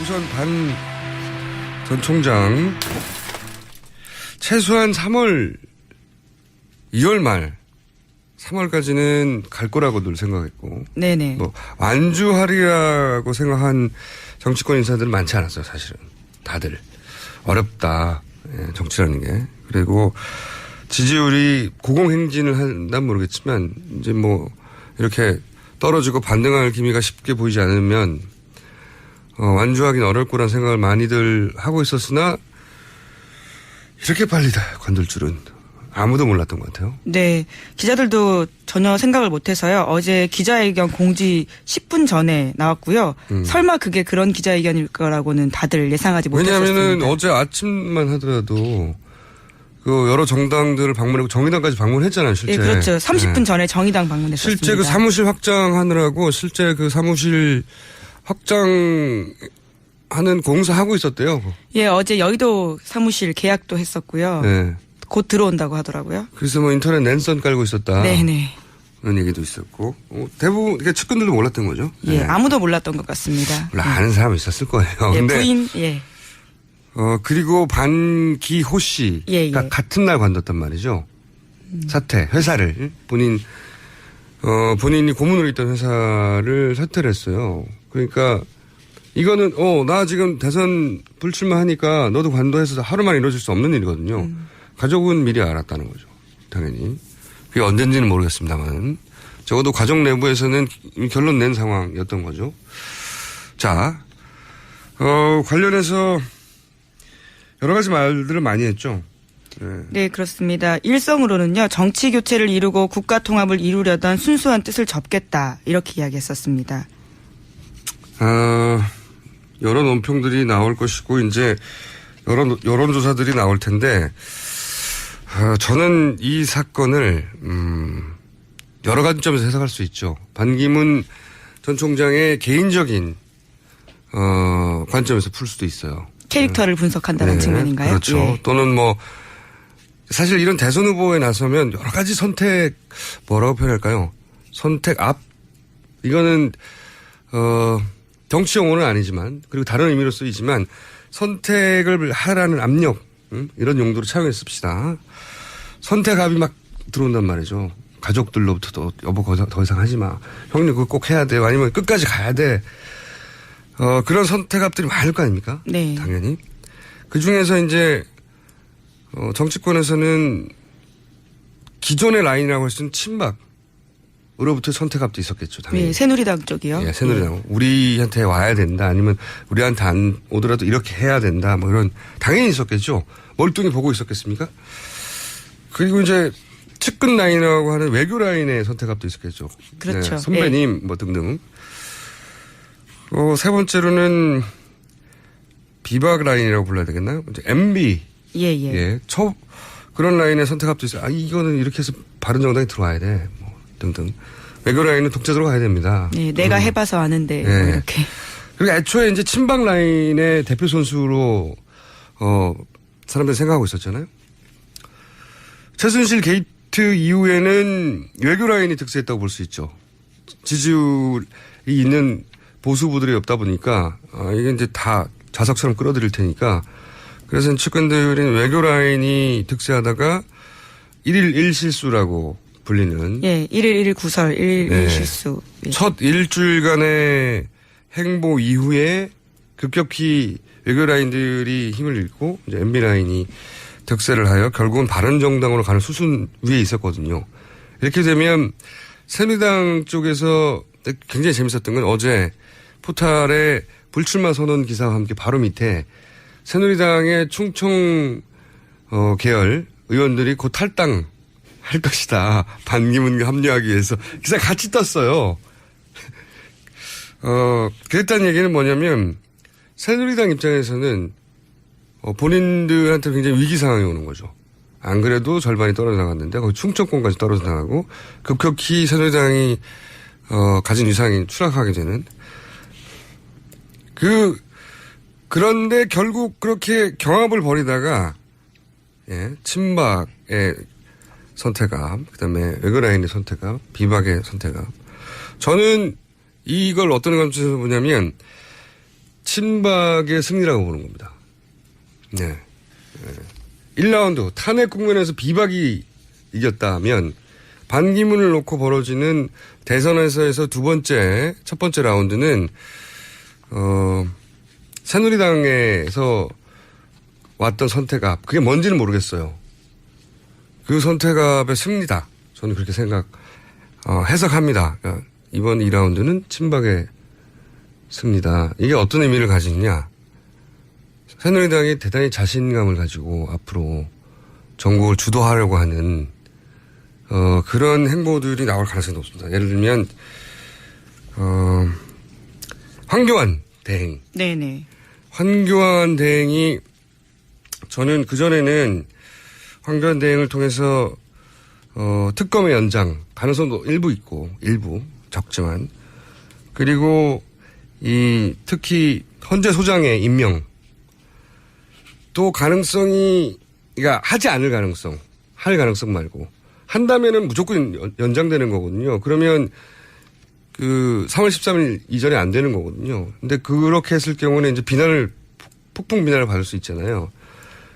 우선 반 전 총장 최소한 2월 말 3월까지는 갈 거라고 늘 생각했고, 네네. 뭐 완주하리라고 생각한 정치권 인사들은 많지 않았어요. 사실은 다들 어렵다, 정치라는 게. 그리고 지지율이 고공행진을 한다면 모르겠지만 이제 뭐 이렇게 떨어지고 반등할 기미가 쉽게 보이지 않으면 완주하기는 어려울 거란 생각을 많이들 하고 있었으나 이렇게 빨리 다 관둘 줄은 아무도 몰랐던 것 같아요. 네. 기자들도 전혀 생각을 못해서요. 어제 기자회견 공지 10분 전에 나왔고요. 설마 그게 그런 기자회견일 거라고는 다들 예상하지 못했습니다. 왜냐하면 어제 아침만 하더라도 그 여러 정당들을 방문하고 정의당까지 방문했잖아요, 실제. 네, 그렇죠. 30분 전에 정의당 방문했었습니다. 실제 그 사무실 확장하느라고 실제 그 사무실 확장하는 공사하고 있었대요. 예, 어제 여의도 사무실 계약도 했었고요. 네. 곧 들어온다고 하더라고요. 그래서 뭐 인터넷 랜선 깔고 있었다. 네네. 그런 얘기도 있었고. 대부분, 그러니까 측근들도 몰랐던 거죠. 예, 네. 아무도 몰랐던 것 같습니다. 물론 아는 사람이 있었을 거예요. 예, 근데 부인, 예. 그리고 반기호 씨가 예. 같은 날 관뒀단 말이죠. 사퇴, 회사를. 본인이 고문으로 있던 회사를 사퇴를 했어요. 그러니까 이거는, 나 지금 대선 불출마하니까 너도 관둬해서 하루 만에 이루어질 수 없는 일이거든요. 가족은 미리 알았다는 거죠. 당연히. 그게 언젠지는 모르겠습니다만. 적어도 가족 내부에서는 결론 낸 상황이었던 거죠. 자, 관련해서 여러 가지 말들을 많이 했죠. 네, 그렇습니다. 일성으로는요, 정치 교체를 이루고 국가 통합을 이루려던 순수한 뜻을 접겠다. 이렇게 이야기했었습니다. 여러 논평들이 나올 것이고, 이제 여론조사들이 나올 텐데, 저는 이 사건을, 여러 관점에서 해석할 수 있죠. 반기문 전 총장의 개인적인, 관점에서 풀 수도 있어요. 캐릭터를 분석한다는 측면인가요? 그렇죠. 예. 또는 뭐, 사실 이런 대선 후보에 나서면 여러 가지 선택, 뭐라고 표현할까요? 선택 앞? 이거는, 정치 용어는 아니지만, 그리고 다른 의미로 쓰이지만, 선택을 하라는 압력, 이런 용도로 차용해 씁시다. 선택압이 막 들어온단 말이죠. 가족들로부터도 여보 더 이상 하지 마. 형님 그거 꼭 해야 돼요. 아니면 끝까지 가야 돼. 그런 선택압들이 많을 거 아닙니까? 네. 당연히. 그 중에서 이제, 정치권에서는 기존의 라인이라고 할 수 있는 친박으로부터 선택압도 있었겠죠. 당연히. 네, 새누리당 쪽이요. 예, 새누리당. 우리한테 와야 된다. 아니면 우리한테 안 오더라도 이렇게 해야 된다. 뭐 이런, 당연히 있었겠죠. 멀뚱히 보고 있었겠습니까? 그리고 이제 측근 라인이라고 하는 외교 라인의 선택압도 있었겠죠. 그렇죠. 네, 선배님, 뭐 등등. 세 번째로는 비박 라인이라고 불러야 되겠나요? 이제 MB. 예. 그런 라인의 선택압도 있어요. 이거는 이렇게 해서 바른정당에 들어와야 돼. 뭐 등등. 외교 라인은 독자적으로 가야 됩니다. 네, 내가 해봐서 아는데. 네. 뭐 이렇게. 그리고 애초에 이제 친박 라인의 대표 선수로, 사람들이 생각하고 있었잖아요. 최순실 게이트 이후에는 외교 라인이 득세했다고 볼 수 있죠. 지지율이 있는 보수부들이 없다 보니까, 이게 이제 다 자석처럼 끌어들일 테니까, 그래서 측근들은 외교 라인이 득세하다가 1일 1실수라고 불리는. 예, 1일 1일 구설, 1일 1일 실수. 예. 첫 일주일간의 행보 이후에 급격히 외교 라인들이 힘을 잃고 이제 MB 라인이 득세를 하여 결국은 바른정당으로 가는 수순 위에 있었거든요. 이렇게 되면 새누리당 쪽에서 굉장히 재밌었던 건 어제 포탈의 불출마 선언 기사와 함께 바로 밑에 새누리당의 충청 계열 의원들이 곧 탈당할 것이다. 반기문과 합류하기 위해서 기사 같이 떴어요. 그랬다는 얘기는 뭐냐면 새누리당 입장에서는 본인들한테 굉장히 위기 상황이 오는 거죠. 안 그래도 절반이 떨어져 나갔는데 거기 충청권까지 떨어져 나가고 급격히 새누리당이 가진 위상이 추락하게 되는 그런데 결국 그렇게 경합을 벌이다가 친박의 선택압, 그다음에 외교라인의 선택압, 비박의 선택압. 저는 이걸 어떤 관점에서 보냐면 친박의 승리라고 보는 겁니다. 네. 1라운드 탄핵 국면에서 비박이 이겼다면 반기문을 놓고 벌어지는 대선에서 첫 번째 라운드는 새누리당에서 왔던 선택압, 그게 뭔지는 모르겠어요. 그 선택압의 승리다. 저는 그렇게 해석합니다. 그러니까 이번 2라운드는 친박의 승리다. 이게 어떤 의미를 가지느냐. 새누리당이 대단히 자신감을 가지고 앞으로 전국을 주도하려고 하는 그런 행보들이 나올 가능성이 높습니다. 예를 들면 황교안 대행. 네네. 황교안 대행이 저는 그전에는 황교안 대행을 통해서 특검의 연장 가능성도 일부 있고 일부 적지만 그리고 특히 헌재 소장의 임명 또 가능성이 그러니까 하지 않을 가능성 할 가능성 말고 한다면은 무조건 연장되는 거거든요. 그러면 그 3월 13일 이전에 안 되는 거거든요. 근데 그렇게 했을 경우는 이제 폭풍 비난을 받을 수 있잖아요.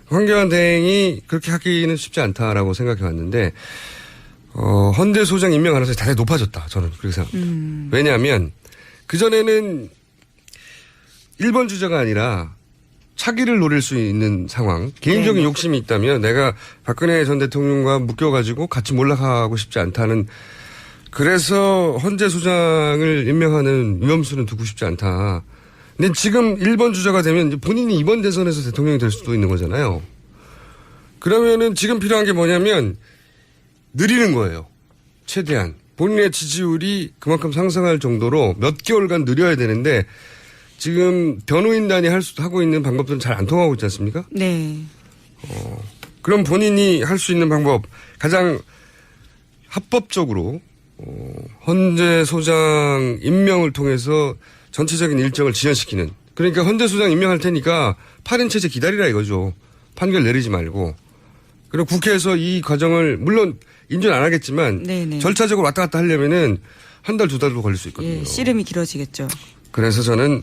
황교안 대행이 그렇게 하기는 쉽지 않다라고 생각해 왔는데, 헌재 소장 임명 가능성이 대단히 높아졌다. 저는 그렇게 생각합니다. 왜냐하면 그전에는 1번 주자가 아니라 차기를 노릴 수 있는 상황, 개인적인 욕심이 있다면 내가 박근혜 전 대통령과 묶여가지고 같이 몰락하고 싶지 않다는 그래서 헌재 소장을 임명하는 유엄수는 두고 싶지 않다. 근데 지금 1번 주자가 되면 이제 본인이 이번 대선에서 대통령이 될 수도 있는 거잖아요. 그러면은 지금 필요한 게 뭐냐면 느리는 거예요. 최대한. 본인의 지지율이 그만큼 상승할 정도로 몇 개월간 느려야 되는데 지금 변호인단이 하고 있는 방법들은 잘 안 통하고 있지 않습니까? 네. 그럼 본인이 할 수 있는 방법 가장 합법적으로 헌재 소장 임명을 통해서 전체적인 일정을 지연시키는. 그러니까 헌재 소장 임명할 테니까 8인 체제 기다리라 이거죠. 판결 내리지 말고. 그리고 국회에서 이 과정을 물론 인정 안 하겠지만 네네. 절차적으로 왔다 갔다 하려면은 한 달, 두 달도 걸릴 수 있거든요. 예, 씨름이 길어지겠죠. 그래서 저는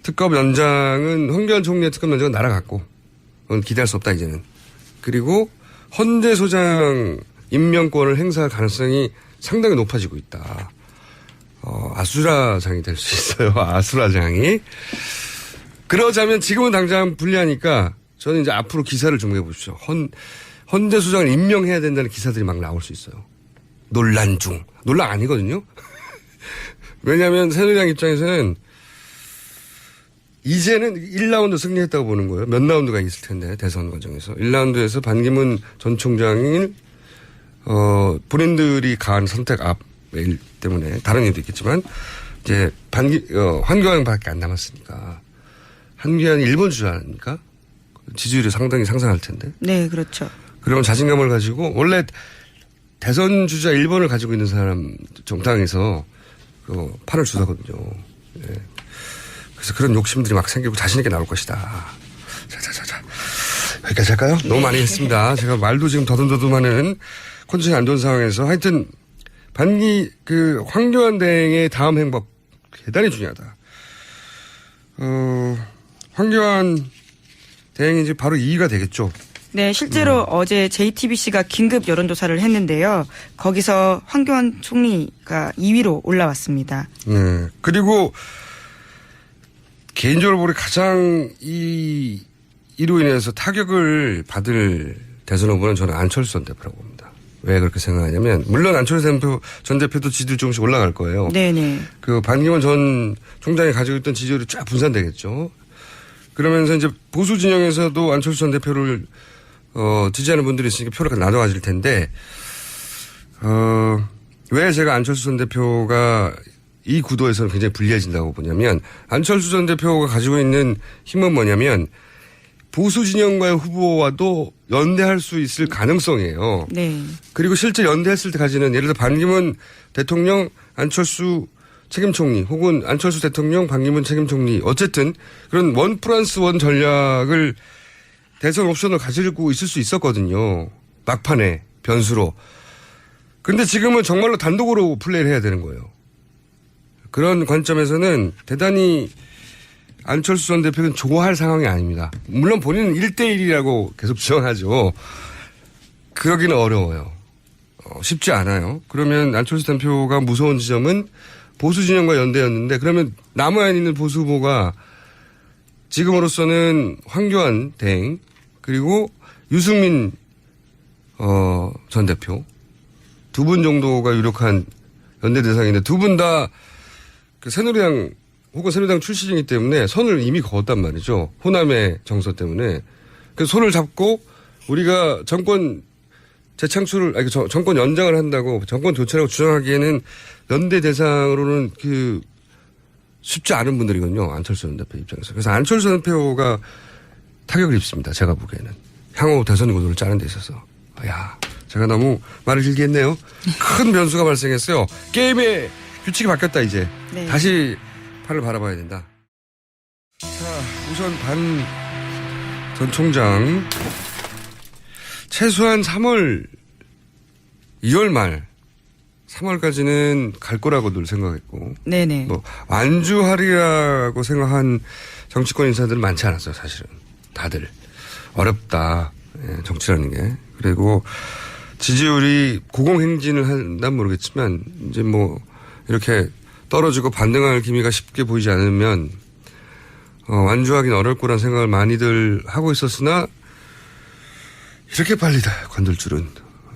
특검 연장은 황교안 총리의 특검 연장은 날아갔고 그건 기대할 수 없다 이제는. 그리고 헌재 소장 임명권을 행사할 가능성이 상당히 높아지고 있다. 아수라장이 될 수 있어요. 아수라장이. 그러자면 지금은 당장 불리하니까 저는 이제 앞으로 기사를 좀 해보십시오. 헌재 소장을 임명해야 된다는 기사들이 막 나올 수 있어요. 논란 중. 논란 아니거든요. 왜냐하면 새누리당 입장에서는 이제는 1라운드 승리했다고 보는 거예요. 몇 라운드가 있을 텐데 대선 과정에서. 1라운드에서 반기문 전 총장을 본인들이 가한 선택 앞일 때문에 다른 이유도 있겠지만 이제 황교안밖에 안 남았으니까 황교안이 1번 주자 아닙니까? 지지율이 상당히 상승할 텐데. 네, 그렇죠. 그러면 자신감을 가지고 원래 대선 주자 1번을 가지고 있는 사람 정당에서 판을 주사거든요. 네. 그래서 그런 욕심들이 막 생기고 자신 있게 나올 것이다. 자. 여기까지 할까요? 너무 많이 했습니다. 제가 말도 지금 더듬더듬하는 컨디션이 안 좋은 상황에서 하여튼 황교안 대행의 다음 행보 대단히 중요하다. 황교안 대행이 이제 바로 2위가 되겠죠. 네, 실제로 어제 JTBC가 긴급 여론조사를 했는데요. 거기서 황교안 총리가 2위로 올라왔습니다. 네. 그리고 개인적으로 보기 가장 이로 인해서 타격을 받을 대선 후보는 저는 안철수 전 대표라고 봅니다. 왜 그렇게 생각하냐면 물론 안철수 전 대표도 지지율 조금씩 올라갈 거예요. 네네. 반기문 전 총장이 가지고 있던 지지율이 쫙 분산되겠죠. 그러면서 이제 보수 진영에서도 안철수 전 대표를 지지하는 분들이 있으니까 표를 나눠 가질 텐데 왜 제가 안철수 전 대표가 이 구도에서는 굉장히 불리해진다고 보냐면 안철수 전 대표가 가지고 있는 힘은 뭐냐면 보수 진영과의 후보와도 연대할 수 있을 가능성이에요. 네. 그리고 실제 연대했을 때 가지는 예를 들어 반기문 대통령, 안철수 책임총리 혹은 안철수 대통령, 반기문 책임총리 어쨌든 그런 1+1 전략을 대선 옵션을 가지고 있을 수 있었거든요. 막판에 변수로. 그런데 지금은 정말로 단독으로 플레이를 해야 되는 거예요. 그런 관점에서는 대단히 안철수 전 대표는 좋아할 상황이 아닙니다. 물론 본인은 1대1이라고 계속 주장하죠. 그러기는 어려워요. 쉽지 않아요. 그러면 안철수 대표가 무서운 지점은 보수 진영과 연대였는데 그러면 남아야 있는 보수 후보가 지금으로서는 황교안 대행 그리고 유승민 전 대표 두 분 정도가 유력한 연대 대상인데 두 분 다 그 새누리당 혹은 새누리당 출신이기 때문에 선을 이미 그었단 말이죠. 호남의 정서 때문에. 그래서 손을 잡고 우리가 정권 재창출을, 아니, 정권 연장을 한다고 정권 교체라고 주장하기에는 연대 대상으로는 쉽지 않은 분들이거든요. 안철수 전 대표 입장에서. 그래서 안철수 전 대표가 타격을 입습니다. 제가 보기에는. 향후 대선 구도를 짜는 데 있어서. 야, 제가 너무 말을 길게 했네요. 큰 변수가 발생했어요. 게임의 규칙이 바뀌었다, 이제. 네. 다시 판을 바라봐야 된다. 자, 우선 반 전 총장. 최소한 2월 말, 3월까지는 갈 거라고 늘 생각했고. 네네. 뭐, 완주하리라고 생각한 정치권 인사들은 많지 않았어요, 사실은. 다들. 어렵다, 정치라는 게. 그리고 지지율이 고공행진을 한다면 모르겠지만, 이제 뭐, 이렇게 떨어지고 반등할 기미가 쉽게 보이지 않으면, 완주하기는 어려울 거란 생각을 많이들 하고 있었으나, 이렇게 빨리 다 건들 줄은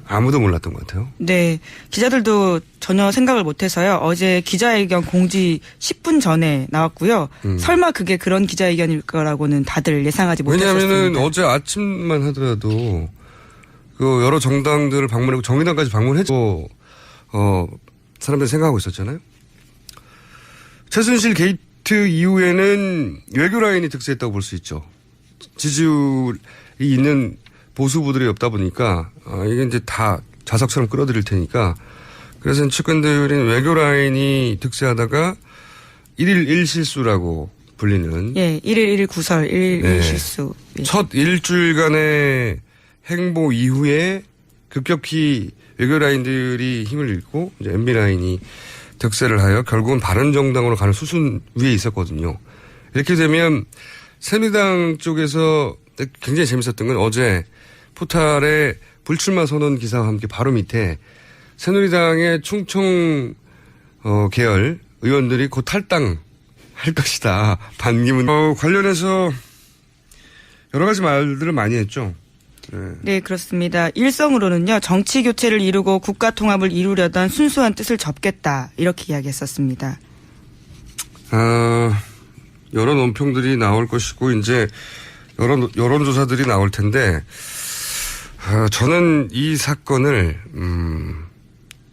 아무도 몰랐던 것 같아요. 네. 기자들도 전혀 생각을 못해서요. 어제 기자회견 공지 10분 전에 나왔고요. 설마 그게 그런 기자회견일 거라고는 다들 예상하지 못했었습니다. 왜냐하면 어제 아침만 하더라도 그 여러 정당들을 방문하고 정의당까지 방문했고 사람들이 생각하고 있었잖아요. 최순실 게이트 이후에는 외교 라인이 득세했다고 볼 수 있죠. 지지율이 있는 보수부들이 없다 보니까 이게 이제 다 자석처럼 끌어들일 테니까 그래서 측근들은 외교 라인이 득세하다가 1일 1실수라고 불리는 예, 1일 1일 구설, 1일 1일 실수. 예. 첫 일주일간의 행보 이후에 급격히 외교 라인들이 힘을 잃고 이제 MB 라인이 득세를 하여 결국은 바른정당으로 가는 수순 위에 있었거든요. 이렇게 되면 새누리당 쪽에서 굉장히 재밌었던 건 어제 포탈의 불출마 선언 기사와 함께 바로 밑에 새누리당의 충청 계열 의원들이 곧 탈당할 것이다. 반기문 관련해서 여러 가지 말들을 많이 했죠. 네, 그렇습니다. 일성으로는요, 정치 교체를 이루고 국가 통합을 이루려던 순수한 뜻을 접겠다. 이렇게 이야기했었습니다. 여러 논평들이 나올 것이고, 이제, 여론조사들이 나올 텐데, 저는 이 사건을,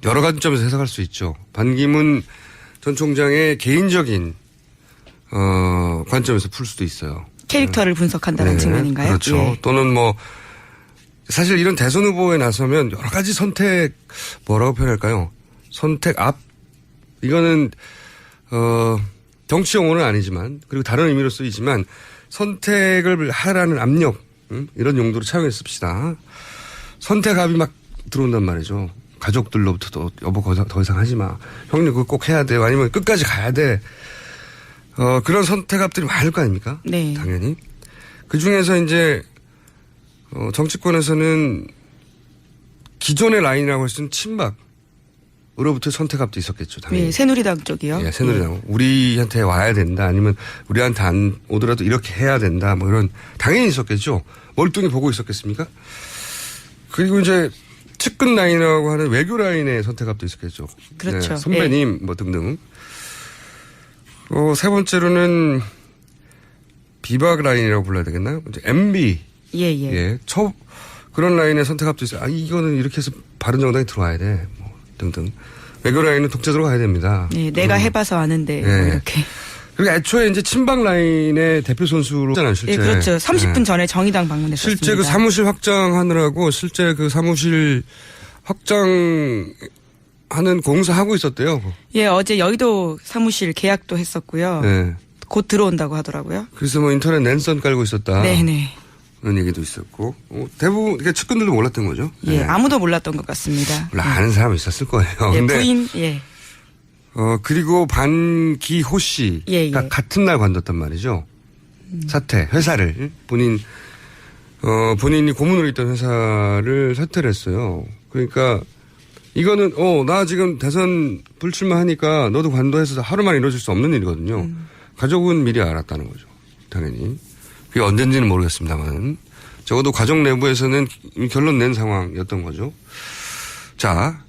여러 가지 점에서 해석할 수 있죠. 반기문 전 총장의 개인적인, 관점에서 풀 수도 있어요. 캐릭터를 분석한다는 측면인가요? 그렇죠. 예. 또는 뭐, 사실 이런 대선 후보에 나서면 여러 가지 선택, 뭐라고 표현할까요? 선택 앞? 이거는, 정치 용어는 아니지만, 그리고 다른 의미로 쓰이지만, 선택을 하라는 압력, 이런 용도로 차용해 씁시다. 선택압이 막 들어온단 말이죠. 가족들로부터도 여보 더 이상 하지 마. 형님 그거 꼭 해야 돼요. 아니면 끝까지 가야 돼. 그런 선택압들이 많을 거 아닙니까? 네. 당연히. 그 중에서 이제, 정치권에서는 기존의 라인이라고 할 수 있는 친박으로부터 선택압도 있었겠죠. 당연히. 네, 새누리당 쪽이요. 예, 새누리당. 네. 우리한테 와야 된다. 아니면 우리한테 안 오더라도 이렇게 해야 된다. 뭐 이런 당연히 있었겠죠. 멀뚱히 보고 있었겠습니까? 그리고 이제 측근 라인이라고 하는 외교 라인의 선택압도 있었겠죠. 그렇죠. 네, 선배님 뭐 등등. 세 번째로는 비박 라인이라고 불러야 되겠나요? 이제 MB. 예. 그런 라인의 선택압도 있어요. 이거는 이렇게 해서 바른정당이 들어와야 돼. 뭐 등등. 외교 라인은 독자적으로 가야 됩니다. 네, 내가 해봐서 아는데. 네. 뭐 이렇게. 그리고 애초에 이제 친박 라인의 대표 선수로 잖아요, 실제. 네, 그렇죠. 30분 전에 정의당 방문했었습니다. 실제 그 사무실 확장하느라고 실제 그 사무실 확장하는 공사하고 있었대요. 예, 어제 여의도 사무실 계약도 했었고요. 네. 곧 들어온다고 하더라고요. 그래서 뭐 인터넷 랜선 깔고 있었다. 네네. 그런 얘기도 있었고. 대부분, 그러니까 측근들도 몰랐던 거죠. 예, 네. 아무도 몰랐던 것 같습니다. 물론 아는 사람이 있었을 거예요. 예, 근데 부인, 예. 그리고 반기호 씨가 예. 같은 날 관뒀단 말이죠. 사퇴, 회사를. 본인이 고문으로 있던 회사를 사퇴를 했어요. 그러니까 이거는, 나 지금 대선 불출마하니까 너도 관둬해서 하루 만에 이루어질 수 없는 일이거든요. 가족은 미리 알았다는 거죠. 당연히. 그게 언젠지는 모르겠습니다만. 적어도 가족 내부에서는 결론 낸 상황이었던 거죠. 자,